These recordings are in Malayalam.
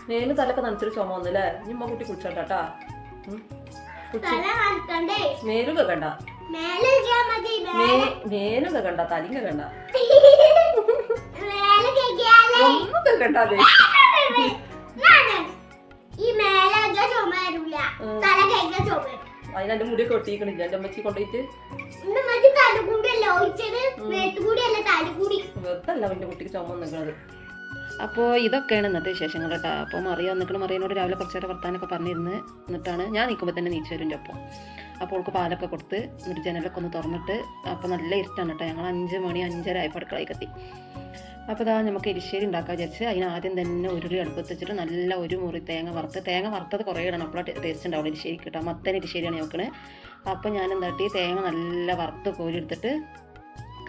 മേല് തലൊക്കെ നനച്ചൊരു ചുമ ഒന്നല്ലേ ഇനി കുട്ടി കുടിച്ചോട്ടാ മേലും കേക്കണ്ട മേലും കേക്കണ്ട തലയും കേക്കണ്ട ഒന്നും കേക്കണ്ട അതെ അതിനെ മുടിയൊക്കെ ഒട്ടിക്കണില്ല എന്റെ അമ്മച്ചി കൊണ്ടുപോയിട്ട് വെറുതല്ല എന്റെ കുട്ടിക്ക് ചുമ നിൽക്കുന്നത്. അപ്പോൾ ഇതൊക്കെയാണ് ഇന്നത്തെ വിശേഷങ്ങൾ കേട്ടോ. അപ്പോൾ മറിയ വന്നിട്ട് മറിയനോട് രാവിലെ കുറച്ച് നേരം വർത്താനൊക്കെ പറഞ്ഞിരുന്ന് എന്നിട്ടാണ് ഞാൻ നിൽക്കുമ്പോൾ തന്നെ നീച്ചു വരും ഒപ്പം. അപ്പോൾ അവൾക്ക് പാലൊക്കെ കൊടുത്ത് എന്നിട്ട് ജനലൊക്കെ ഒന്ന് തുറന്നിട്ട് അപ്പോൾ നല്ല ഇരുട്ടാണ് കേട്ടോ. ഞങ്ങൾ 5 മണി 5:30 ആയപ്പോൾ അടുക്കളയിൽ എത്തി. അപ്പോൾ ഇതാ നമുക്ക് എരിശ്ശേരി ഉണ്ടാക്കാൻ വിചാരിച്ച് അതിന് ആദ്യം തന്നെ ഒരു അടുപ്പത്ത് വെച്ചിട്ട് നല്ല ഒരു മുറി തേങ്ങ വറുത്തത് കുറേ ഇടണം അപ്പോഴാണ് ടേസ്റ്റ് ഉണ്ടാവും എരിശ്ശേരി കിട്ടാം. മത്തൻ എരിശ്ശേരിയാണ് നോക്കണേ. അപ്പോൾ ഞാൻ എന്താട്ടി തേങ്ങ നല്ല വറുത്ത് കോരി എടുത്തിട്ട്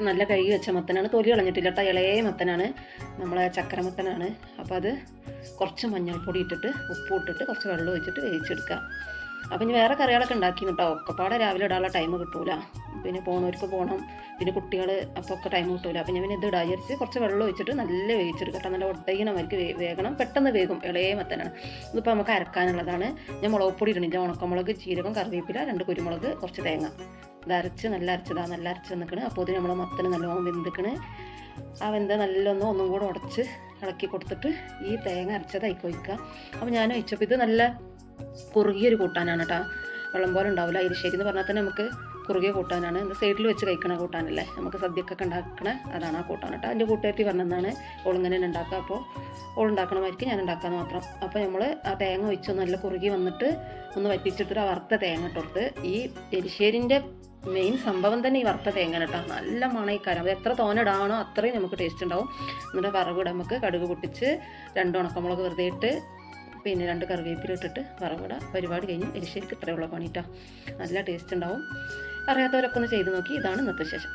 നല്ല കഴുകി വെച്ച മത്തനാണ്, തൊലി കളഞ്ഞിട്ടില്ല കേട്ടോ, ഇളയ മത്തനാണ്, നമ്മളെ ചക്കര മത്തനാണ്. അപ്പോൾ അത് കുറച്ച് മഞ്ഞൾപ്പൊടി ഇട്ടിട്ട് ഉപ്പ് ഇട്ടിട്ട് കുറച്ച് വെള്ളം ഒഴിച്ചിട്ട് വേവിച്ചെടുക്കുക. അപ്പം ഇനി വേറെ കറികളൊക്കെ ഉണ്ടാക്കി കേട്ടോ. ഒക്കെപ്പാടെ രാവിലെ ഇടാനുള്ള ടൈം കിട്ടൂല, പിന്നെ പോണവർക്ക് പോകണം, പിന്നെ കുട്ടികൾ അപ്പോൾ ഒക്കെ ടൈം കിട്ടൂല. അപ്പം ഞാൻ പിന്നെ ഇത് ഇടാ വിചാരിച്ച് കുറച്ച് വെള്ളം ഒഴിച്ചിട്ട് നല്ല വേവിച്ചെടുക്കുക കേട്ടോ. നല്ല ഒട്ടയിനം അവർക്ക് വേഗണം, പെട്ടെന്ന് വേഗം, ഇളയ മത്തനാണ്. ഇതിപ്പോൾ നമുക്ക് അരക്കാനുള്ളതാണ്. ഞാൻ മുളക് പൊടി ഇടണില്ല, ഉണക്കമുളക്, ജീരകം, കറിവേപ്പില, 2 കുരുമുളക്, കുറച്ച് തേങ്ങ ഇത് അരച്ച് നല്ല അരച്ച് നിൽക്കണ്. അപ്പോൾ ഇതിന് നമ്മൾ മത്തന് നല്ലോണം വെന്തിക്കണ്. ആ വെന്ത ഒന്നും കൂടെ ഉടച്ച് ഇളക്കി കൊടുത്തിട്ട് ഈ തേങ്ങ അരച്ചത് ഒഴിക്കുക. അപ്പോൾ ഞാൻ ഒഴിച്ചപ്പോൾ ഇത് നല്ല കുറുകിയൊരു കൂട്ടാനാണ് കേട്ടോ, വെള്ളം പോലെ ഉണ്ടാവില്ല. എരിശ്ശേരി എന്ന് പറഞ്ഞാൽ തന്നെ നമുക്ക് കുറുകിയ കൂട്ടാനാണ്. ഇത് സൈഡിൽ വെച്ച് കഴിക്കണ കൂട്ടാനല്ലേ, നമുക്ക് സദ്യക്കൊക്കെ ഉണ്ടാക്കണ അതാണ് ആ കൂട്ടാൻ കേട്ടോ. എൻ്റെ കൂട്ടുകാരി പറഞ്ഞതാണ് ഓളിങ്ങനെ തന്നെ ഉണ്ടാക്കുക. അപ്പോൾ ഓളുണ്ടാക്കണമായിരിക്കും ഞാൻ ഉണ്ടാക്കാമെന്ന് മാത്രം. അപ്പോൾ നമ്മൾ ആ തേങ്ങ ഒഴിച്ച് നല്ല കുറുകി വന്നിട്ട് ഒന്ന് വറ്റിച്ചെടുത്തിട്ട് ആ വറുത്ത തേങ്ങ ഇട്ടെടുത്ത്, ഈ എരിശ്ശേരിൻ്റെ മെയിൻ സംഭവം തന്നെ ഈ വറുത്ത തേങ്ങ കേട്ടോ. നല്ല മണയിക്കാരം, അത് എത്ര തോന്നിടാണോ അത്രയും നമുക്ക് ടേസ്റ്റ് ഉണ്ടാവും. എന്നിട്ട് വറവിട നമുക്ക് കടുക് പൊട്ടിച്ച് 2 ഉണക്കമുളക് വെറുതെ ഇട്ട് പിന്നെ 2 കറിവേപ്പില ഇട്ടിട്ട് വറവിട. പരിപാടി കഴിഞ്ഞു. എരിശ്ശേരിക്ക് ഇത്രയുള്ള പണിയിട്ടാ, നല്ല ടേസ്റ്റ് ഉണ്ടാവും. അറിയാത്തവരൊക്കെ ഒന്ന് ചെയ്ത് നോക്കി. ഇതാണ് ഇന്നത്തെ വിശേഷം.